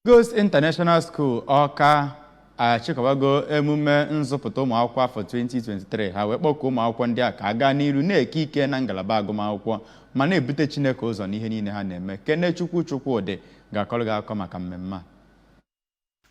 Ghost International School Awka Achikobala emume nzụpụta ụmụ akwụkwọ afọ 2023 ha wee kpọkuo ụmụ akwụkwọ ndị a ka aga n'iru na-eke ike na ngalaba agụmakwụkwọ ma na-ebute Chineke ụzọ n'ihe niile ha na-eme. Kene Chukwudị ga-akọrọ gị akụkọ maka mmemme a.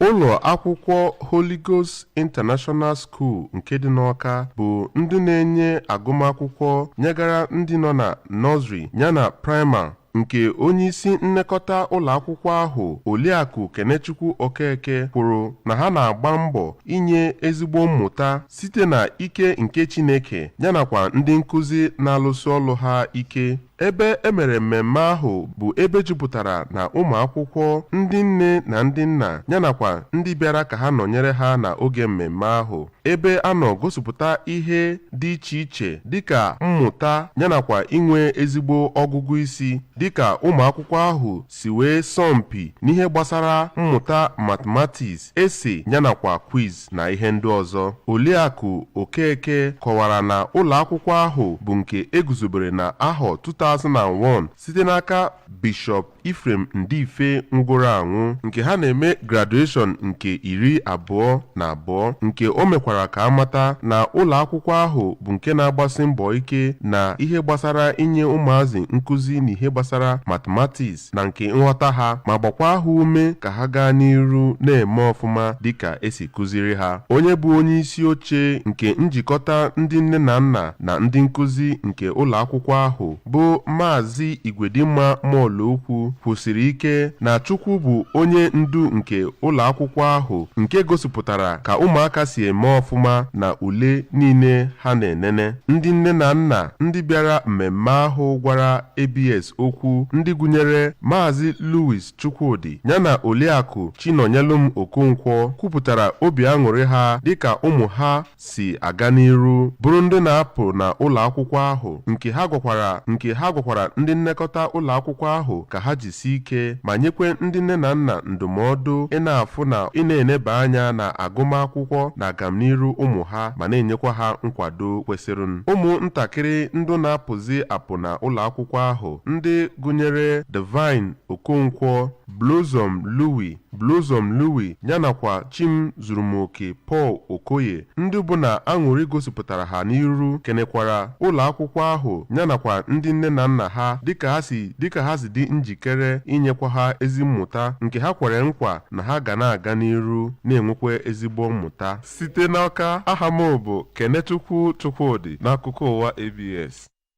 Ụlọ akwụkwọ Holy Ghost International School nke dị n'Awka bụ ndị na-enye agụmakwụkwọ nyegara ndị nọ na nọzri yana praịmarị nke onyeisi nnekọta ụlọ akwụkwọ ahụ Oriakụ Kenechukwu Okeke kwuru na ha na-agba mbọ inye ezigbo mmụta site na ike nke Chineke yanakwa ndị nkụzi na-alụsi ọlụ ha ike. Ebe emere mmemme ahụ bụ ebe jupụtara na ụmụ akwụkwọ, ndị nne na ndị nna yanakwa ndị bịara ka ha nọnyere ha na oge mmemme ahụ, ebe a nọ gosipụta ihe dị iche iche dịka mmụta yanakwa inwe ezigbo ọgụgụ isi, dịka ụmụ akwụkwọ ahụ si wee sọmpi n'ihe gbasara mmụta mathematics, ese yanakwa quiz na ihe ndị ọzọ. Oriakụ Okeke kọwara na ụlọ akwụkwọ ahụ bụ nke eguzobere na ahọ 2001 site n'aka Bishọp Ifrem Ndife nwụgoro anwụ, nke ha na-eme graduation nke 22 nke o mekwara ka amata na ụlọ akwụkwọ ahụ bụ nke na-agbasi mbọ ike na ihe gbasara inye ụmụazị nkụzi na ihe gbasara mathematics na nke nghọta ha, ma gbakwa ha ume ka ha gaa n'iru na-eme ọfụma dịka esi kụziri ha. Onye bụ onye isi oche nke njikọta ndị nne na nna na ndị nkụzi nke ụlọ akwụkwọ ahụ bụ Maazị Igwedimma Mọlụokwu kwusiri ike na Chukwu bụ onye ndu nke ụlọ akwụkwọ ahụ, nke gosipụtara ka ụmụaka si eme ọfụma na ule niile ha na-enene. Ndị nne na nna ndị bịara mmemme ahụ gwara ABS okwu, ndị gụnyere Maazị Louis Chukwudị yana Oriakụ Chinonyelum Okonkwo, kwupụtara obi aṅụrị ha dịka ụmụ ha si aga n'iru bụrụ ndị na-apụ na ụlọ akwụkwọ ahụ, nke ha gwakwara ndị nlekọta ụlọ akwụkwọ ahụ ka ha jisi ike ma nyekwe ndị nne na nna ndụmọdụ ịna-afụ na ị na-eneba anya na agụmakwụkwọ na agamniru ụmụ ha ma na-enyekwa ha nkwado kwesịrị. Ụmụ ntakịrị ndị na-apụzi apụ na ụlọ akwụkwọ ahụ ndị gụnyere Divine Okonkwo, Blossom Louis yanakwa Chimzurumoke Paul Okoye, ndị bụ na aṅụrị gosipụtara ha n'iru, kenekwara ụlọ akwụkwọ ahụ yanakwa ndị nne na nna ha dịka ha si dị njikere inyekwa ha ezi mmụta, nke ha kwere nkwa na ha ga na-aga n'iru na-enwekwa ezigbo mmụta. Site n'Awka, aha m bụ Kenechukwu Chukwudị n'akụkọ ụwa ABS.